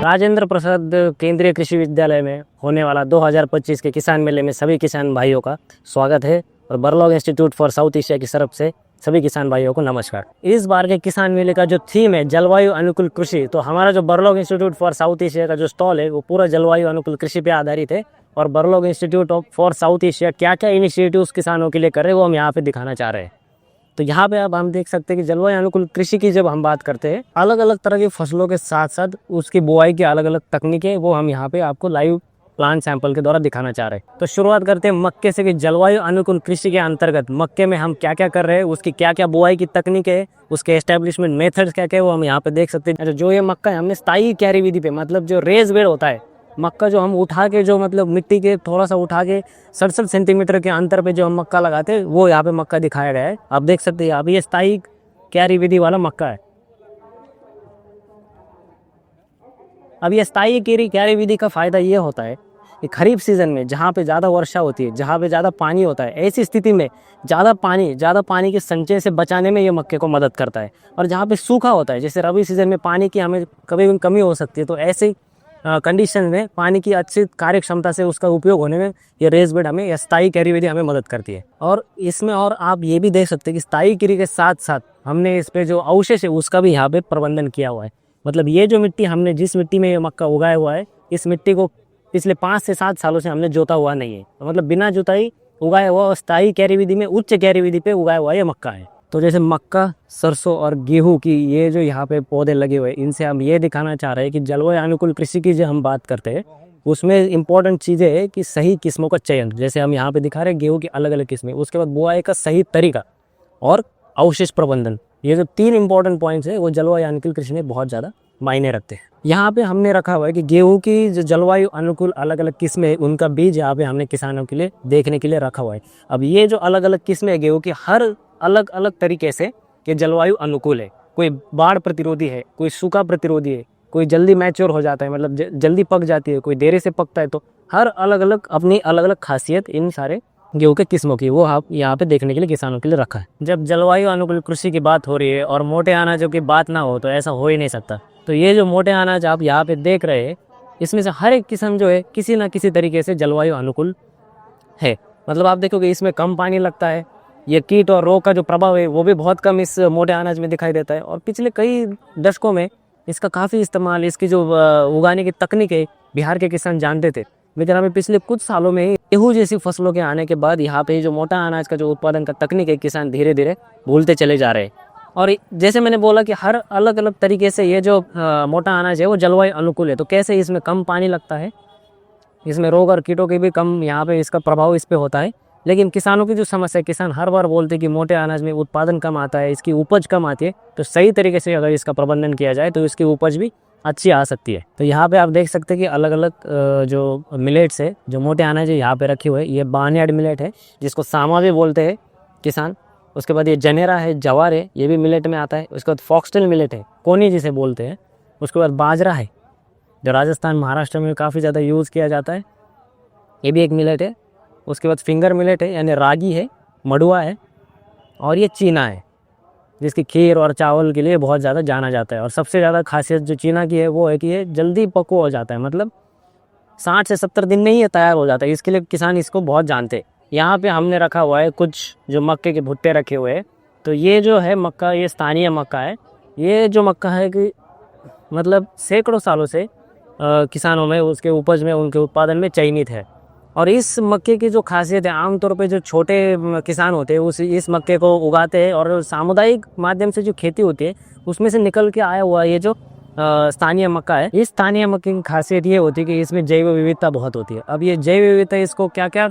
राजेंद्र प्रसाद केंद्रीय कृषि विद्यालय में होने वाला 2025 के किसान मेले में सभी किसान भाइयों का स्वागत है और बरलॉग इंस्टीट्यूट फॉर साउथ एशिया की तरफ से सभी किसान भाइयों को नमस्कार। इस बार के किसान मेले का जो थीम है जलवायु अनुकूल कृषि, तो हमारा जो बरलॉग इंस्टीट्यूट फॉर साउथ एशिया का जो स्टॉल है वो पूरा जलवायु अनुकूल कृषि पे आधारित है। और बरलॉग इंस्टीट्यूट फॉर साउथ एशिया क्या क्या इनिशिएटिव्स किसानों के लिए कर रहे हैं वो हम यहाँ पे दिखाना चाह रहे हैं। तो यहाँ पे अब हम देख सकते हैं कि जलवायु अनुकूल कृषि की जब हम बात करते हैं, अलग अलग तरह की फसलों के साथ साथ उसकी बुआई की अलग अलग तकनीकें वो हम यहाँ पे आपको लाइव प्लांट सैंपल के द्वारा दिखाना चाह रहे हैं। तो शुरुआत करते हैं मक्के से कि जलवायु अनुकूल कृषि के अंतर्गत मक्के में हम क्या क्या कर रहे हैं, उसकी क्या क्या बुआई की तकनीक है, उसके एस्टेब्लिशमेंट मेथड्स क्या क्या है वो हम यहाँ पे देख सकते हैं। जो ये मक्का है हमने स्थायी क्यारी विधि पे, मतलब जो रेज बेड होता है, मक्का जो हम उठा के जो मतलब मिट्टी के थोड़ा सा उठा के 67 सेंटीमीटर के अंतर पे जो हम मक्का लगाते हैं वो यहाँ पे मक्का दिखाया गया है। आप देख सकते हैं यहाँ पे ये स्थायी क्यारी विधि वाला मक्का है। अब ये स्थायी क्यारी विधि का फायदा ये होता है कि खरीफ सीजन में जहाँ पे ज़्यादा वर्षा होती है, जहाँ पे ज़्यादा पानी होता है, ऐसी स्थिति में ज़्यादा पानी के संचय से बचाने में ये मक्के को मदद करता है। और जहाँ पे सूखा होता है, जैसे रबी सीजन में पानी की हमें कभी कमी हो सकती है, तो ऐसे कंडीशन में पानी की अच्छी कार्य क्षमता से उसका उपयोग होने में ये रेस बेड हमें या स्थायी क्यारी विधि हमें मदद करती है। और इसमें और आप ये भी देख सकते हैं कि स्थायी क्यारी के साथ साथ हमने इस पे जो अवशेष है उसका भी यहाँ पे प्रबंधन किया हुआ है। मतलब ये जो मिट्टी हमने जिस मिट्टी में ये मक्का उगाया हुआ है, इस मिट्टी को पिछले 5 से 7 सालों से हमने जोता हुआ नहीं है। तो मतलब बिना जुताई उगाया हुआ और स्थायी क्यारी विधि में उच्च क्यारी विधि पे उगाया हुआ ये मक्का है। तो जैसे मक्का, सरसों और गेहूं की ये जो यहाँ पे पौधे लगे हुए हैं, इनसे हम ये दिखाना चाह रहे हैं कि जलवायु अनुकूल कृषि की जो हम बात करते हैं उसमें इंपॉर्टेंट चीज़ें है कि सही किस्मों का चयन, जैसे हम यहाँ पे दिखा रहे हैं गेहूं की अलग अलग किस्में, उसके बाद बुआई का सही तरीका और अवशेष प्रबंधन, ये जो 3 इंपॉर्टेंट पॉइंट्स है वो जलवायु अनुकूल कृषि में बहुत ज़्यादा मायने रखते हैं। यहाँ पे हमने रखा हुआ है कि गेहूं की जो जलवायु अनुकूल अलग अलग किस्में, उनका बीज यहाँ पे हमने किसानों के लिए देखने के लिए रखा हुआ है। अब ये जो अलग अलग किस्में है गेहूं की, हर अलग अलग तरीके से ये जलवायु अनुकूल है। कोई बाढ़ प्रतिरोधी है, कोई सूखा प्रतिरोधी है, कोई जल्दी मैच्योर हो जाता है, मतलब जल्दी पक जाती है, कोई देरी से पकता है। तो हर अलग अलग अपनी अलग अलग खासियत इन सारे गेहूं के किस्मों की वो आप यहाँ पे देखने के लिए किसानों के लिए रखा है। जब जलवायु अनुकूल कृषि की बात हो रही है और मोटे अनाजों की बात ना हो तो ऐसा हो ही नहीं सकता। तो ये जो मोटे अनाज आप यहाँ पे देख रहे हैं, इसमें से हर एक किस्म जो है किसी ना किसी तरीके से जलवायु अनुकूल है। मतलब आप देखोगे इसमें कम पानी लगता है, ये कीट और रोग का जो प्रभाव है वो भी बहुत कम इस मोटे अनाज में दिखाई देता है। और पिछले कई दशकों में इसका काफ़ी इस्तेमाल, इसकी जो उगाने की तकनीक है बिहार के किसान जानते थे, लेकिन हमें पिछले कुछ सालों में गेहूं जैसी फसलों के आने के बाद यहाँ पे जो मोटा अनाज का जो उत्पादन का तकनीक है किसान धीरे धीरे भूलते चले जा रहे हैं। और जैसे मैंने बोला कि हर अलग अलग तरीके से ये जो मोटा अनाज है वो जलवायु अनुकूल है। तो कैसे इसमें कम पानी लगता है, इसमें रोग और कीटों के भी कम यहाँ पे इसका प्रभाव इस पे होता है। लेकिन किसानों की जो समस्या है, किसान हर बार बोलते हैं कि मोटे अनाज में उत्पादन कम आता है, इसकी उपज कम आती है। तो सही तरीके से अगर इसका प्रबंधन किया जाए तो इसकी उपज भी अच्छी आ सकती है। तो यहाँ पे आप देख सकते हैं कि अलग अलग जो मिलेट्स है, जो मोटे अनाज है यहाँ पे रखे हुए हैं। ये बार्नयार्ड मिलेट है जिसको सामा भी बोलते हैं किसान। उसके बाद ये जनेरा है, जवार है, ये भी मिलेट में आता है। उसके बाद फॉक्सटेल मिलेट है, कोनी जिसे बोलते हैं। उसके बाद बाजरा है जो राजस्थान महाराष्ट्र में काफ़ी ज़्यादा यूज़ किया जाता है, ये भी एक मिलेट है। उसके बाद फिंगर मिलेट है यानी रागी है, मडुआ है, और ये चीना है जिसकी खीर और चावल के लिए बहुत ज़्यादा जाना जाता है। और सबसे ज़्यादा खासियत जो चीना की है वो है कि ये जल्दी पको हो जाता है, मतलब 60 से 70 दिन में ही ये तैयार हो जाता है। इसके लिए किसान इसको बहुत जानते हैं। यहाँ पे हमने रखा हुआ है कुछ जो मक्के के भुट्टे रखे हुए हैं। तो ये जो है मक्का, ये स्थानीय मक्का है। ये जो मक्का है कि मतलब सैकड़ों सालों से किसानों में उसके उपज में, उनके उत्पादन में चयनित है। और इस मक्के की जो खासियत है, आमतौर पे जो छोटे किसान होते हैं इस मक्के को उगाते हैं और सामुदायिक माध्यम से जो खेती होती है उसमें से निकल के आया हुआ ये जो स्थानीय मक्का है। इस स्थानीय मक्के की खासियत ये होती है कि इसमें जैव विविधता बहुत होती है। अब ये जैव विविधता इसको क्या क्या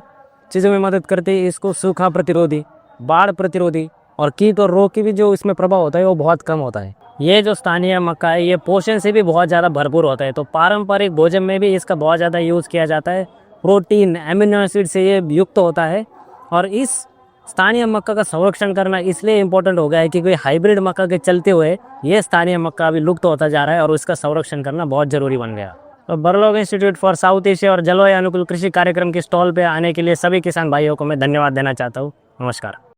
चीज़ों में मदद करती है, इसको सूखा प्रतिरोधी, बाढ़ प्रतिरोधी और कीट और रोग की भी जो इसमें प्रभाव होता है वो बहुत कम होता है। ये जो स्थानीय मक्का है ये पोषण से भी बहुत ज़्यादा भरपूर होता है। तो पारंपरिक भोजन में भी इसका बहुत ज़्यादा यूज़ किया जाता है। प्रोटीन, एमिनो एसिड से ये युक्त होता है। और इस स्थानीय मक्का का संरक्षण करना इसलिए इम्पोर्टेंट हो गया है क्योंकि हाइब्रिड मक्का के चलते हुए ये स्थानीय मक्का अभी लुप्त होता जा रहा है और उसका संरक्षण करना बहुत ज़रूरी बन गया। तो बरलॉग इंस्टीट्यूट फॉर साउथ एशिया और जलवायु अनुकूल कृषि कार्यक्रम के स्टॉल पे आने के लिए सभी किसान भाइयों को मैं धन्यवाद देना चाहता हूँ। नमस्कार।